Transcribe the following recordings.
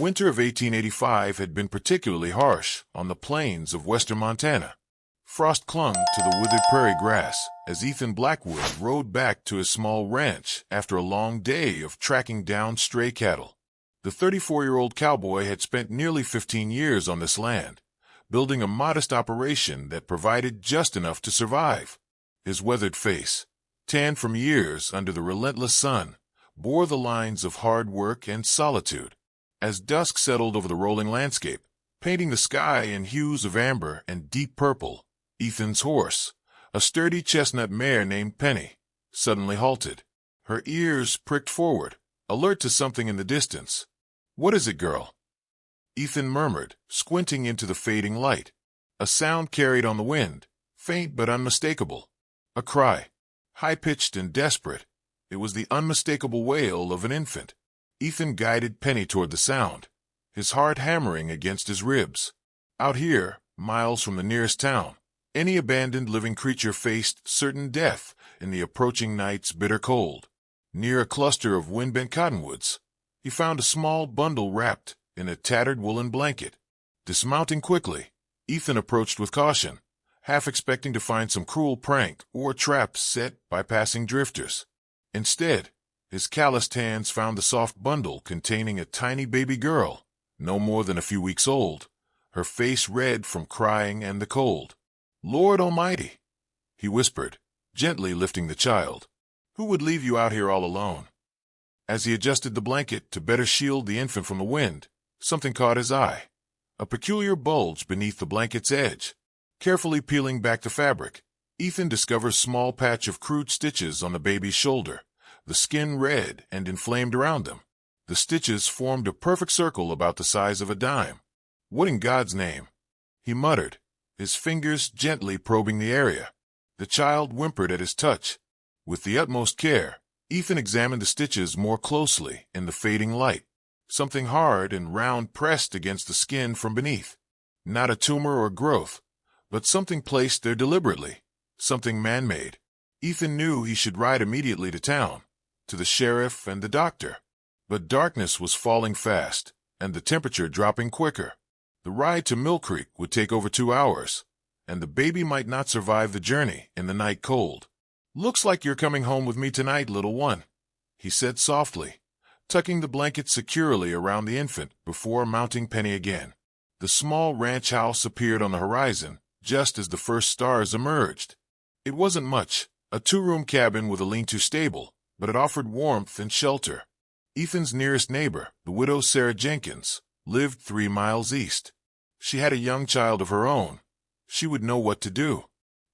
winter of 1885 had been particularly harsh on the plains of western Montana. Frost clung to the withered prairie grass as Ethan Blackwood rode back to his small ranch after a long day of tracking down stray cattle. The 34-year-old cowboy had spent nearly 15 years on this land, building a modest operation that provided just enough to survive. His weathered face, tanned from years under the relentless sun, bore the lines of hard work and solitude. As dusk settled over the rolling landscape, painting the sky in hues of amber and deep purple, Ethan's horse, a sturdy chestnut mare named Penny, suddenly halted. Her ears pricked forward, alert to something in the distance. "What is it, girl?" Ethan murmured, squinting into the fading light. A sound carried on the wind, faint but unmistakable. A cry, high-pitched and desperate. It was the unmistakable wail of an infant. Ethan guided Penny toward the sound, his heart hammering against his ribs. Out here, miles from the nearest town, any abandoned living creature faced certain death in the approaching night's bitter cold. Near a cluster of wind-bent cottonwoods, he found a small bundle wrapped in a tattered woolen blanket. Dismounting quickly, Ethan approached with caution, half expecting to find some cruel prank or trap set by passing drifters. Instead, his calloused hands found the soft bundle containing a tiny baby girl, no more than a few weeks old, her face red from crying and the cold. "Lord Almighty," he whispered, gently lifting the child. "Who would leave you out here all alone?" As he adjusted the blanket to better shield the infant from the wind, something caught his eye. A peculiar bulge beneath the blanket's edge. Carefully peeling back the fabric, Ethan discovers a small patch of crude stitches on the baby's shoulder, the skin red and inflamed around them. The stitches formed a perfect circle about the size of a dime. "What in God's name?" he muttered, his fingers gently probing the area. The child whimpered at his touch. With the utmost care, Ethan examined the stitches more closely in the fading light. Something hard and round pressed against the skin from beneath. Not a tumor or growth, but something placed there deliberately, something man-made. Ethan knew he should ride immediately to town, to the sheriff and the doctor. But darkness was falling fast, and the temperature dropping quicker. The ride to Mill Creek would take over 2 hours, and the baby might not survive the journey in the night cold. "Looks like you're coming home with me tonight, little one," he said softly, tucking the blanket securely around the infant before mounting Penny again. The small ranch house appeared on the horizon just as the first stars emerged. It wasn't much, a 2-room cabin with a lean-to stable, but it offered warmth and shelter. Ethan's nearest neighbor, the widow Sarah Jenkins, lived 3 miles east. She had a young child of her own. She would know what to do.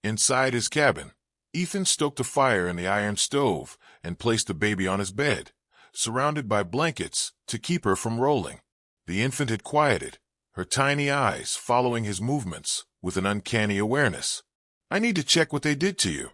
Inside his cabin, Ethan stoked a fire in the iron stove and placed the baby on his bed, surrounded by blankets to keep her from rolling. The infant had quieted, her tiny eyes following his movements with an uncanny awareness. "I need to check what they did to you,"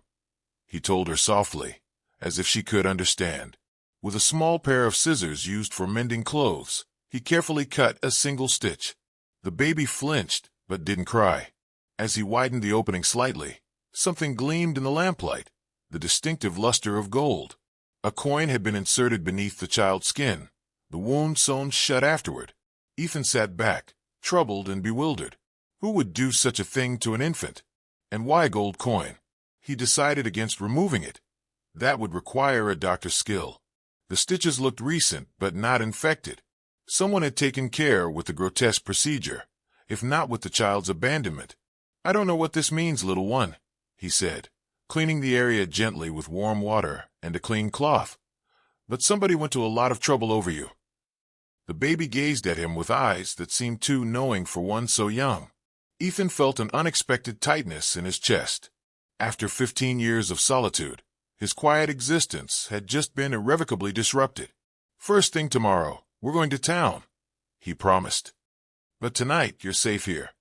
he told her softly, as if she could understand. With a small pair of scissors used for mending clothes, he carefully cut a single stitch. The baby flinched, but didn't cry. As he widened the opening slightly, something gleamed in the lamplight, the distinctive luster of gold. A coin had been inserted beneath the child's skin, the wound sewn shut afterward. Ethan sat back, troubled and bewildered. Who would do such a thing to an infant? And why a gold coin? He decided against removing it. That would require a doctor's skill. The stitches looked recent, but not infected. Someone had taken care with the grotesque procedure, if not with the child's abandonment. "I don't know what this means, little one," he said, cleaning the area gently with warm water and a clean cloth. "But somebody went to a lot of trouble over you." The baby gazed at him with eyes that seemed too knowing for one so young. Ethan felt an unexpected tightness in his chest. After 15 years of solitude, his quiet existence had just been irrevocably disrupted. "First thing tomorrow, we're going to town," he promised. "But tonight you're safe here."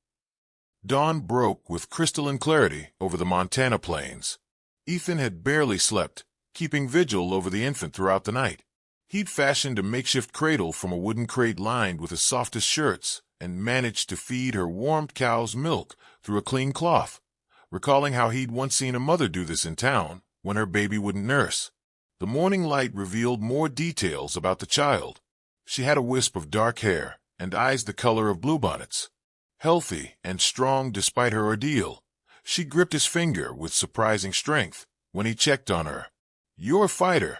Dawn broke with crystalline clarity over the Montana plains. Ethan had barely slept, keeping vigil over the infant throughout the night. He'd fashioned a makeshift cradle from a wooden crate lined with his softest shirts and managed to feed her warmed cow's milk through a clean cloth, recalling how he'd once seen a mother do this in town when her baby wouldn't nurse. The morning light revealed more details about the child. She had a wisp of dark hair and eyes the color of bluebonnets. Healthy and strong despite her ordeal, she gripped his finger with surprising strength when he checked on her. "You're a fighter,"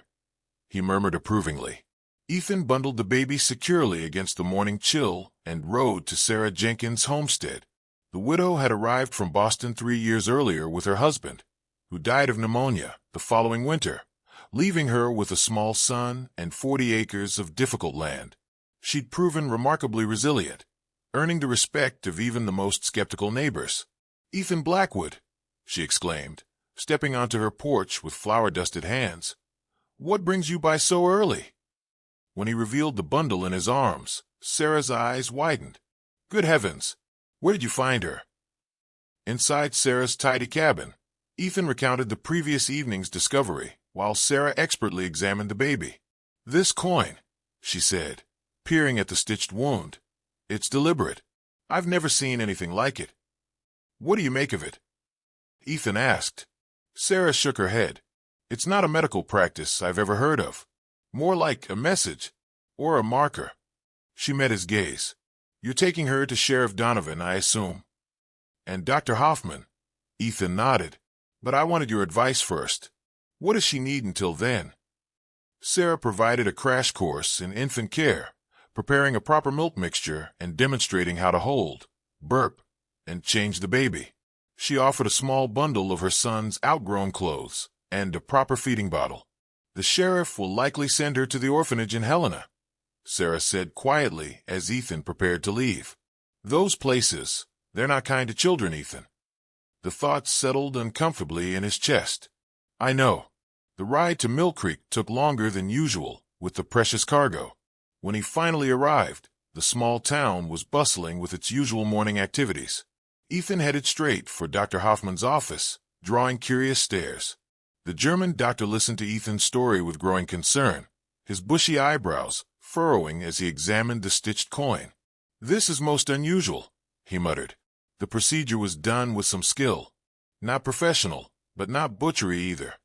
he murmured approvingly. Ethan bundled the baby securely against the morning chill and rode to Sarah Jenkins' homestead. The widow had arrived from Boston 3 years earlier with her husband, who died of pneumonia the following winter, leaving her with a small son and 40 acres of difficult land. She'd proven remarkably resilient, earning the respect of even the most skeptical neighbors. "Ethan Blackwood," she exclaimed, stepping onto her porch with flour-dusted hands. "What brings you by so early?" When he revealed the bundle in his arms, Sarah's eyes widened. "Good heavens! Where did you find her?" Inside Sarah's tidy cabin, Ethan recounted the previous evening's discovery, while Sarah expertly examined the baby. "This coin," she said, peering at the stitched wound. "It's deliberate. I've never seen anything like it." "What do you make of it?" Ethan asked. Sarah shook her head. "It's not a medical practice I've ever heard of. More like a message, or a marker." She met his gaze. "You're taking her to Sheriff Donovan, I assume." "And Dr. Hoffman." Ethan nodded. "But I wanted your advice first. What does she need until then?" Sarah provided a crash course in infant care, preparing a proper milk mixture and demonstrating how to hold, burp, and change the baby. She offered a small bundle of her son's outgrown clothes and a proper feeding bottle. "The sheriff will likely send her to the orphanage in Helena," Sarah said quietly as Ethan prepared to leave. "Those places, they're not kind to children, Ethan." The thought settled uncomfortably in his chest. "I know. The ride to Mill Creek took longer than usual with the precious cargo. When he finally arrived, the small town was bustling with its usual morning activities." Ethan headed straight for Dr. Hoffman's office, drawing curious stares. The German doctor listened to Ethan's story with growing concern, his bushy eyebrows furrowing as he examined the stitched coin. "This is most unusual," he muttered. The procedure was done with some skill. Not professional, but not butchery either.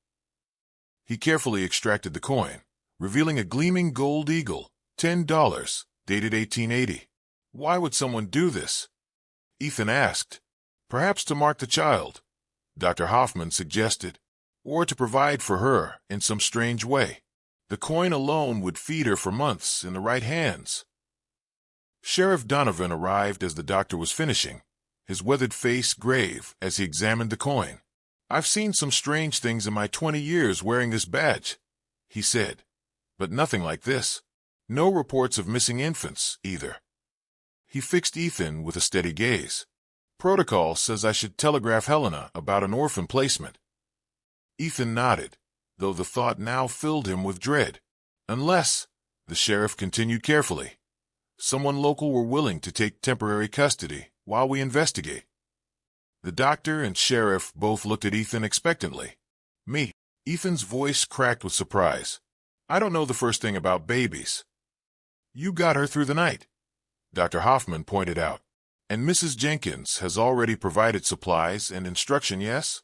He carefully extracted the coin, revealing a gleaming gold eagle, $10, dated 1880. "Why would someone do this?" Ethan asked. "Perhaps to mark the child," Dr. Hoffman suggested, "or to provide for her in some strange way. The coin alone would feed her for months in the right hands." Sheriff Donovan arrived as the doctor was finishing, his weathered face grave as he examined the coin. "I've seen some strange things in my 20 years wearing this badge," he said, "but nothing like this. No reports of missing infants, either." He fixed Ethan with a steady gaze. "Protocol says I should telegraph Helena about an orphan placement." Ethan nodded, though the thought now filled him with dread. "Unless," the sheriff continued carefully, "someone local were willing to take temporary custody while we investigate." The doctor and sheriff both looked at Ethan expectantly. "Me?" Ethan's voice cracked with surprise. "I don't know the first thing about babies." "You got her through the night," Dr. Hoffman pointed out. "And Mrs. Jenkins has already provided supplies and instruction, yes?"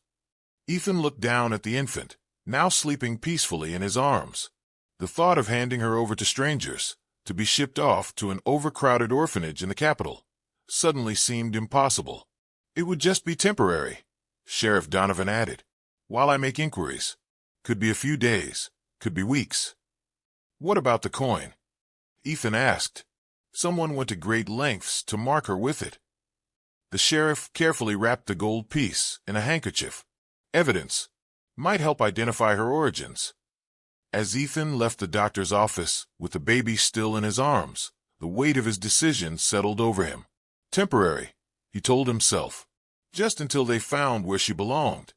Ethan looked down at the infant, now sleeping peacefully in his arms. The thought of handing her over to strangers, to be shipped off to an overcrowded orphanage in the capital, suddenly seemed impossible. "It would just be temporary," Sheriff Donovan added, "while I make inquiries. Could be a few days, could be weeks." "What about the coin?" Ethan asked. "Someone went to great lengths to mark her with it." The sheriff carefully wrapped the gold piece in a handkerchief. "Evidence. Might help identify her origins." As Ethan left the doctor's office with the baby still in his arms, the weight of his decision settled over him. Temporary, he told himself, just until they found where she belonged.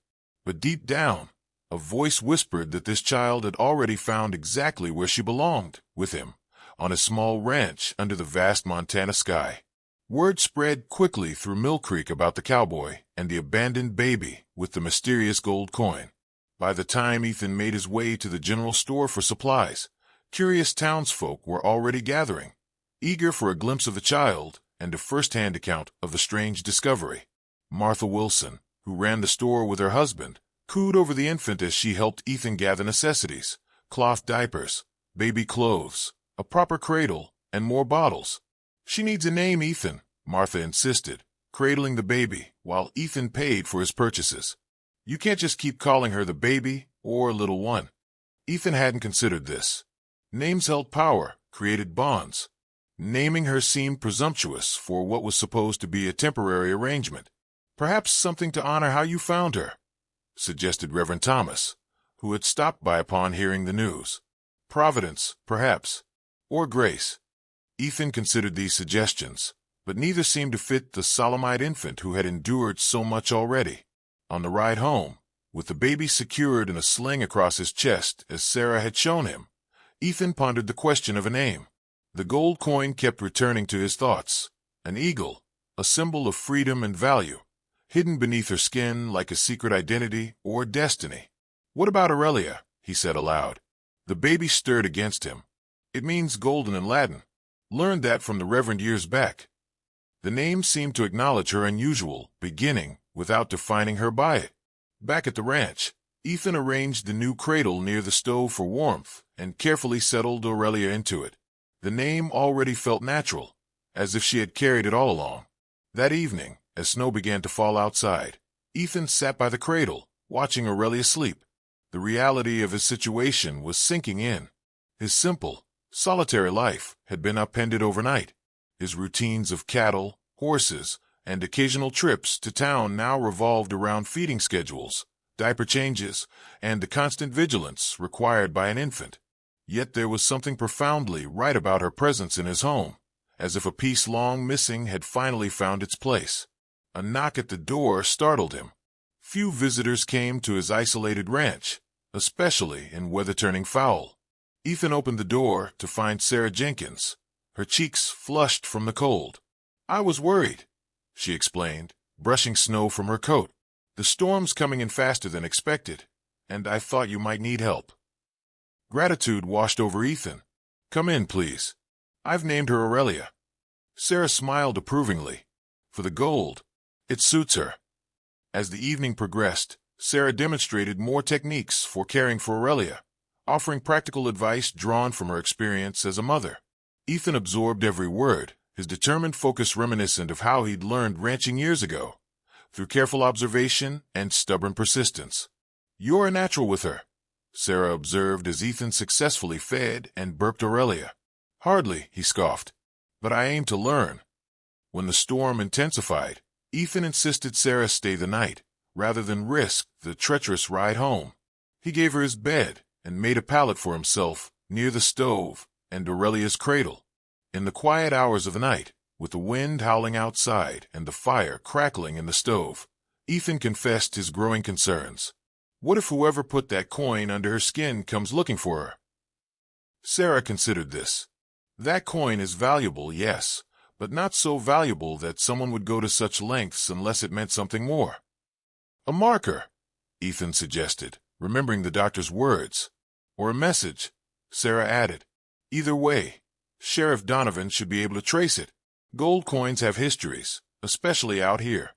But deep down, a voice whispered that this child had already found exactly where she belonged, with him, on a small ranch under the vast Montana sky. Word spread quickly through Mill Creek about the cowboy and the abandoned baby with the mysterious gold coin. By the time Ethan made his way to the general store for supplies, curious townsfolk were already gathering, eager for a glimpse of the child and a first-hand account of the strange discovery. Martha Wilson, who ran the store with her husband, cooed over the infant as she helped Ethan gather necessities, cloth diapers, baby clothes, a proper cradle, and more bottles. She needs a name, Ethan, Martha insisted, cradling the baby while Ethan paid for his purchases. You can't just keep calling her the baby or little one. Ethan hadn't considered this. Names held power, created bonds. Naming her seemed presumptuous for what was supposed to be a temporary arrangement. Perhaps something to honor how you found her, suggested Reverend Thomas, who had stopped by upon hearing the news. Providence, perhaps, or grace. Ethan considered these suggestions, but neither seemed to fit the solemn-eyed infant who had endured so much already. On the ride home, with the baby secured in a sling across his chest as Sarah had shown him, Ethan pondered the question of a name. The gold coin kept returning to his thoughts. An eagle, a symbol of freedom and value, hidden beneath her skin like a secret identity or destiny. What about Aurelia? He said aloud. The baby stirred against him. It means golden in Latin. Learned that from the Reverend years back. The name seemed to acknowledge her unusual beginning without defining her by it. Back at the ranch, Ethan arranged the new cradle near the stove for warmth and carefully settled Aurelia into it. The name already felt natural, as if she had carried it all along. That evening, as snow began to fall outside, Ethan sat by the cradle, watching Aurelia sleep. The reality of his situation was sinking in. His simple, solitary life had been upended overnight. His routines of cattle, horses, and occasional trips to town now revolved around feeding schedules, diaper changes, and the constant vigilance required by an infant. Yet there was something profoundly right about her presence in his home, as if a piece long missing had finally found its place. A knock at the door startled him. Few visitors came to his isolated ranch, especially in weather turning foul. Ethan opened the door to find Sarah Jenkins, her cheeks flushed from the cold. I was worried, she explained, brushing snow from her coat. The storm's coming in faster than expected, and I thought you might need help. Gratitude washed over Ethan. Come in, please. I've named her Aurelia. Sarah smiled approvingly. For the gold, it suits her. As the evening progressed, Sarah demonstrated more techniques for caring for Aurelia, offering practical advice drawn from her experience as a mother. Ethan absorbed every word, his determined focus reminiscent of how he'd learned ranching years ago, through careful observation and stubborn persistence. You're a natural with her, Sarah observed as Ethan successfully fed and burped Aurelia. Hardly, he scoffed, but I aim to learn. When the storm intensified, Ethan insisted Sarah stay the night, rather than risk the treacherous ride home. He gave her his bed and made a pallet for himself near the stove and Aurelia's cradle. In the quiet hours of the night, with the wind howling outside and the fire crackling in the stove, Ethan confessed his growing concerns. What if whoever put that coin under her skin comes looking for her? Sarah considered this. That coin is valuable, yes, but not so valuable that someone would go to such lengths unless it meant something more. A marker, Ethan suggested, remembering the doctor's words. Or a message, Sarah added. Either way, Sheriff Donovan should be able to trace it. Gold coins have histories, especially out here.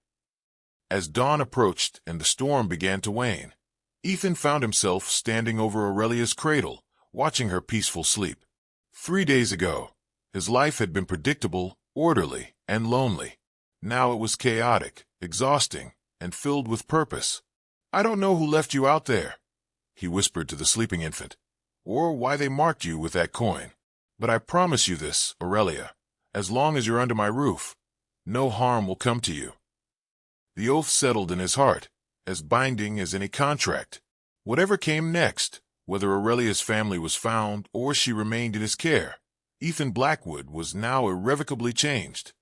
As dawn approached and the storm began to wane, Ethan found himself standing over Aurelia's cradle, watching her peaceful sleep. 3 days ago, his life had been predictable, orderly, and lonely. Now it was chaotic, exhausting, and filled with purpose. I don't know who left you out there, he whispered to the sleeping infant, or why they marked you with that coin. But I promise you this, Aurelia, as long as you're under my roof, no harm will come to you. The oath settled in his heart, as binding as any contract. Whatever came next, whether Aurelia's family was found or she remained in his care, Ethan Blackwood was now irrevocably changed.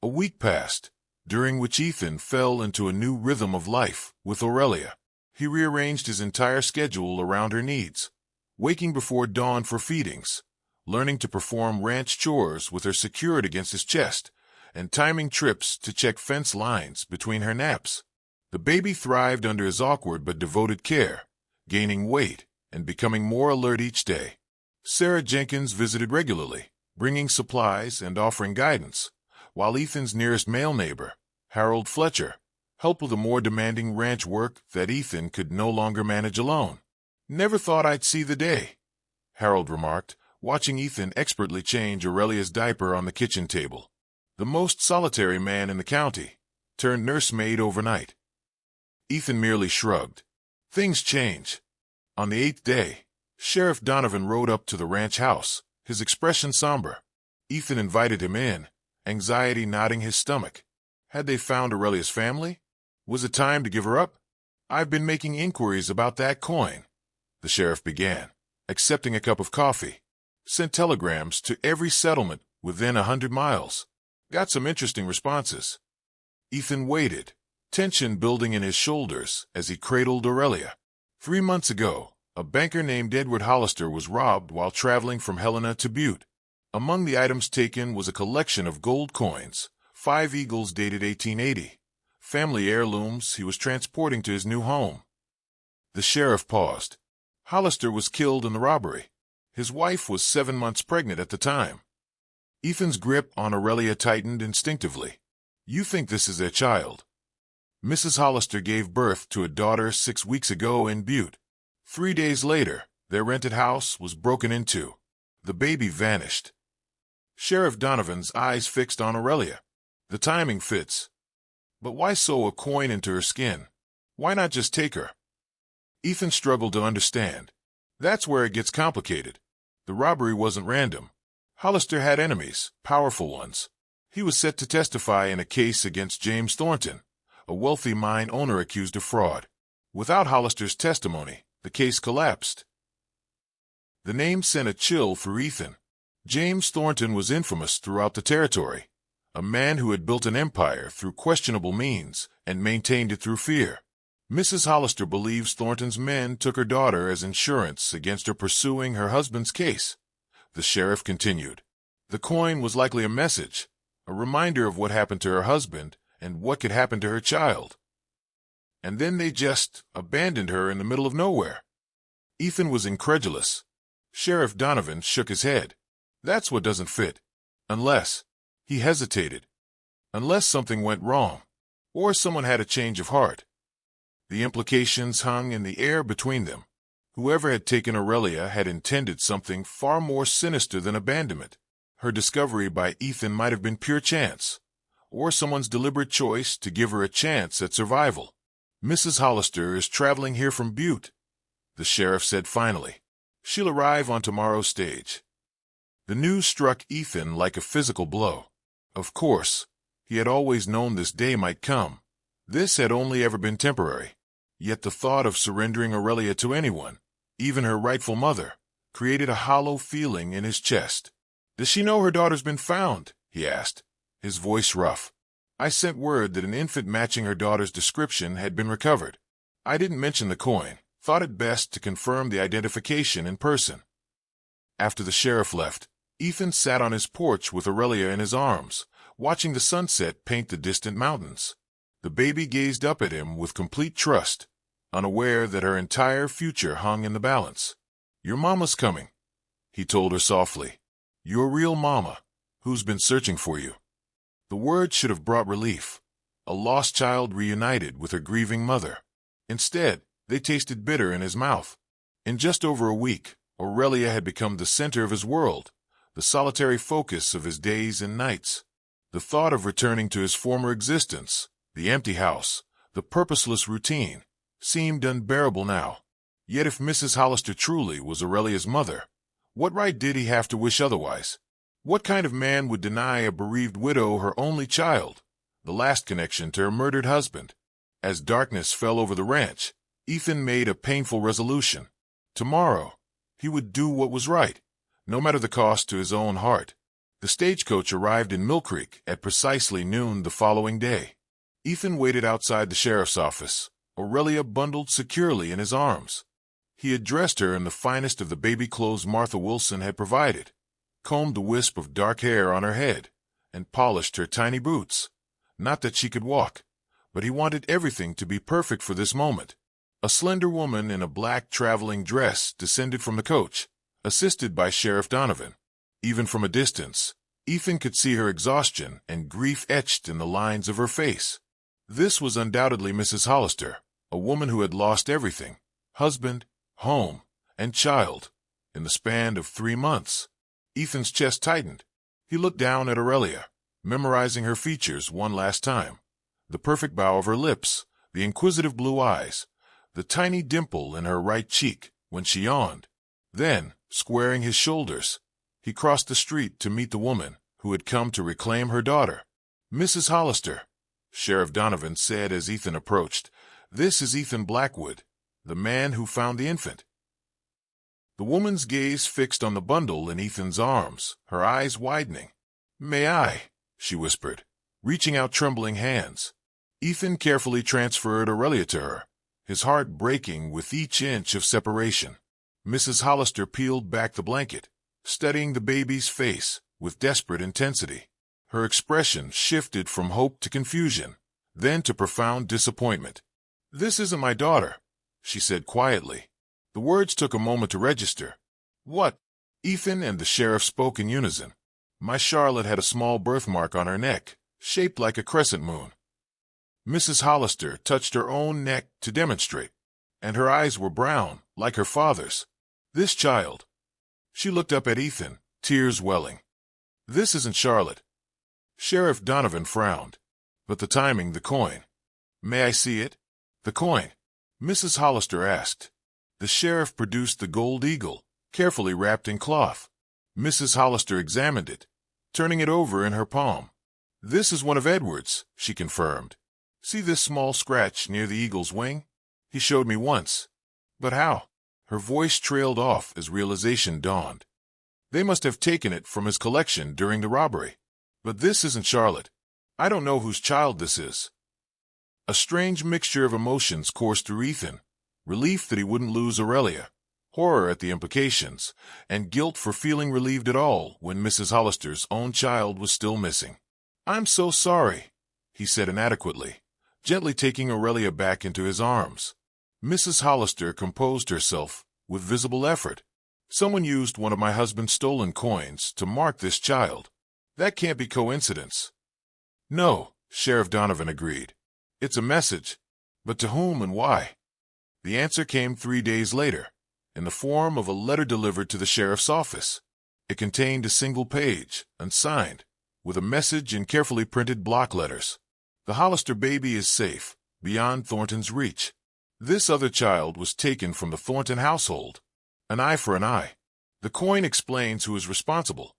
A week passed, during which Ethan fell into a new rhythm of life with Aurelia. He rearranged his entire schedule around her needs, waking before dawn for feedings, learning to perform ranch chores with her secured against his chest, and timing trips to check fence lines between her naps. The baby thrived under his awkward but devoted care, gaining weight and becoming more alert each day. Sarah Jenkins visited regularly, bringing supplies and offering guidance, while Ethan's nearest male neighbor, Harold Fletcher, helped with the more demanding ranch work that Ethan could no longer manage alone. Never thought I'd see the day, Harold remarked, watching Ethan expertly change Aurelia's diaper on the kitchen table. the most solitary man in the county, turned nursemaid overnight. Ethan merely shrugged. Things change. On the 8th day, Sheriff Donovan rode up to the ranch house, his expression somber. Ethan invited him in, anxiety knotting his stomach. Had they found Aurelia's family? Was it time to give her up? "I've been making inquiries about that coin," the sheriff began, accepting a cup of coffee. "Sent telegrams to every settlement within 100 miles. Got some interesting responses." Ethan waited, tension building in his shoulders as he cradled Aurelia. 3 months ago, a banker named Edward Hollister was robbed while traveling from Helena to Butte. Among the items taken was a collection of gold coins, 5 eagles dated 1880, family heirlooms he was transporting to his new home. The sheriff paused. Hollister was killed in the robbery. His wife was 7 months pregnant at the time. Ethan's grip on Aurelia tightened instinctively. "You think this is their child?" Mrs. Hollister gave birth to a daughter 6 weeks ago in Butte. 3 days later, their rented house was broken into. The baby vanished. Sheriff Donovan's eyes fixed on Aurelia. The timing fits. But why sew a coin into her skin? Why not just take her? Ethan struggled to understand. That's where it gets complicated. The robbery wasn't random. Hollister had enemies, powerful ones. He was set to testify in a case against James Thornton, a wealthy mine owner accused of fraud. Without Hollister's testimony, the case collapsed. The name sent a chill through Ethan. James Thornton was infamous throughout the territory, a man who had built an empire through questionable means and maintained it through fear. Mrs. Hollister believes Thornton's men took her daughter as insurance against her pursuing her husband's case. The sheriff continued. The coin was likely a message, a reminder of what happened to her husband and what could happen to her child. And then they just abandoned her in the middle of nowhere. Ethan was incredulous. Sheriff Donovan shook his head. That's what doesn't fit. Unless, he hesitated. Unless something went wrong, or someone had a change of heart. The implications hung in the air between them. Whoever had taken Aurelia had intended something far more sinister than abandonment. Her discovery by Ethan might have been pure chance, or someone's deliberate choice to give her a chance at survival. "Mrs. Hollister is traveling here from Butte," the sheriff said finally. "She'll arrive on tomorrow's stage." The news struck Ethan like a physical blow. Of course, he had always known this day might come. This had only ever been temporary. Yet the thought of surrendering Aurelia to anyone, even her rightful mother, created a hollow feeling in his chest. "Does she know her daughter's been found?" he asked, his voice rough. "I sent word that an infant matching her daughter's description had been recovered. I didn't mention the coin, thought it best to confirm the identification in person." After the sheriff left, Ethan sat on his porch with Aurelia in his arms, watching the sunset paint the distant mountains. The baby gazed up at him with complete trust, unaware that her entire future hung in the balance. "Your mama's coming," he told her softly. "Your real mama, who's been searching for you." The word should have brought relief. A lost child reunited with her grieving mother. Instead, they tasted bitter in his mouth. In just over a week, Aurelia had become the center of his world, the solitary focus of his days and nights. The thought of returning to his former existence, the empty house, the purposeless routine, seemed unbearable now. Yet if Mrs. Hollister truly was Aurelia's mother, what right did he have to wish otherwise? What kind of man would deny a bereaved widow her only child, the last connection to her murdered husband? As darkness fell over the ranch, Ethan made a painful resolution. Tomorrow, he would do what was right, no matter the cost to his own heart. The stagecoach arrived in Mill Creek at precisely noon the following day. Ethan waited outside the sheriff's office, Aurelia bundled securely in his arms. He had dressed her in the finest of the baby clothes Martha Wilson had provided, combed the wisp of dark hair on her head, and polished her tiny boots. Not that she could walk, but he wanted everything to be perfect for this moment. A slender woman in a black traveling dress descended from the coach, assisted by Sheriff Donovan. Even from a distance, Ethan could see her exhaustion and grief etched in the lines of her face. This was undoubtedly Mrs. Hollister, a woman who had lost everything, husband, home, and child, in the span of 3 months. Ethan's chest tightened. He looked down at Aurelia, memorizing her features one last time. The perfect bow of her lips, the inquisitive blue eyes, the tiny dimple in her right cheek when she yawned. Then, squaring his shoulders, he crossed the street to meet the woman who had come to reclaim her daughter. "Mrs. Hollister," Sheriff Donovan said as Ethan approached, "this is Ethan Blackwood, the man who found the infant." The woman's gaze fixed on the bundle in Ethan's arms, her eyes widening. "May I?" she whispered, reaching out trembling hands. Ethan carefully transferred Aurelia to her, his heart breaking with each inch of separation. Mrs. Hollister peeled back the blanket, studying the baby's face with desperate intensity. Her expression shifted from hope to confusion, then to profound disappointment. "This isn't my daughter," she said quietly. The words took a moment to register. "What?" Ethan and the sheriff spoke in unison. "My Charlotte had a small birthmark on her neck, shaped like a crescent moon." Mrs. Hollister touched her own neck to demonstrate, and her eyes were brown, like her father's. "This child." She looked up at Ethan, tears welling. "This isn't Charlotte." Sheriff Donovan frowned. "But the timing, the coin." "May I see it?" "The coin?" Mrs. Hollister asked. The sheriff produced the gold eagle, carefully wrapped in cloth. Mrs. Hollister examined it, turning it over in her palm. "This is one of Edward's," she confirmed. "See this small scratch near the eagle's wing? He showed me once." "But how?" Her voice trailed off as realization dawned. "They must have taken it from his collection during the robbery. But this isn't Charlotte. I don't know whose child this is." A strange mixture of emotions coursed through Ethan. Relief that he wouldn't lose Aurelia, horror at the implications, and guilt for feeling relieved at all when Mrs. Hollister's own child was still missing. "I'm so sorry," he said inadequately, gently taking Aurelia back into his arms. Mrs. Hollister composed herself with visible effort. "Someone used one of my husband's stolen coins to mark this child. That can't be coincidence." "No," Sheriff Donovan agreed. "It's a message. But to whom and why?" The answer came 3 days later, in the form of a letter delivered to the sheriff's office. It contained a single page, unsigned, with a message in carefully printed block letters. "The Hollister baby is safe, beyond Thornton's reach. This other child was taken from the Thornton household. An eye for an eye. The coin explains who is responsible."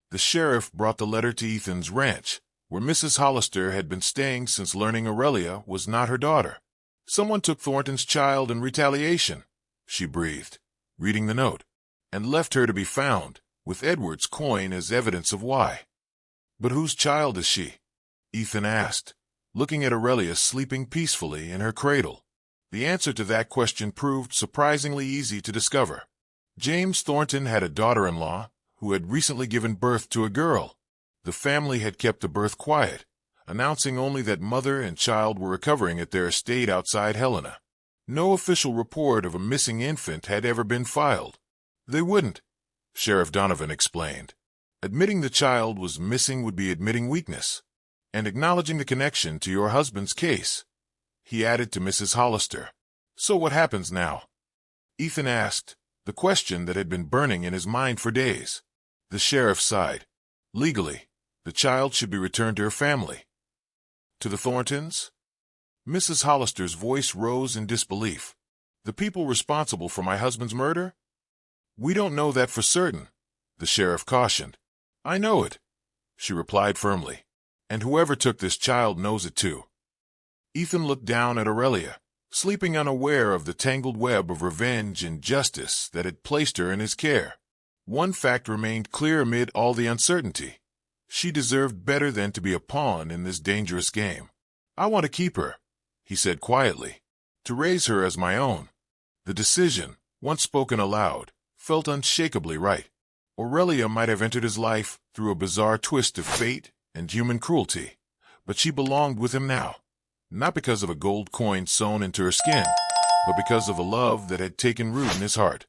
The sheriff brought the letter to Ethan's ranch, where Mrs. Hollister had been staying since learning Aurelia was not her daughter. "Someone took Thornton's child in retaliation," she breathed, reading the note, "and left her to be found, with Edward's coin as evidence of why." "But whose child is she?" Ethan asked, looking at Aurelia sleeping peacefully in her cradle. The answer to that question proved surprisingly easy to discover. James Thornton had a daughter-in-law who had recently given birth to a girl. The family had kept the birth quiet, announcing only that mother and child were recovering at their estate outside Helena. No official report of a missing infant had ever been filed. "They wouldn't," Sheriff Donovan explained. "Admitting the child was missing would be admitting weakness, and acknowledging the connection to your husband's case," he added to Mrs. Hollister. "So what happens now?" Ethan asked, the question that had been burning in his mind for days. The sheriff sighed. "Legally, the child should be returned to her family." "To the Thorntons?" Mrs. Hollister's voice rose in disbelief. "The people responsible for my husband's murder?" "We don't know that for certain," the sheriff cautioned. "I know it," she replied firmly. "And whoever took this child knows it too." Ethan looked down at Aurelia, sleeping unaware of the tangled web of revenge and justice that had placed her in his care. One fact remained clear amid all the uncertainty. She deserved better than to be a pawn in this dangerous game. "I want to keep her," he said quietly, "to raise her as my own." The decision, once spoken aloud, felt unshakably right. Aurelia might have entered his life through a bizarre twist of fate and human cruelty, but she belonged with him now, not because of a gold coin sewn into her skin, but because of a love that had taken root in his heart.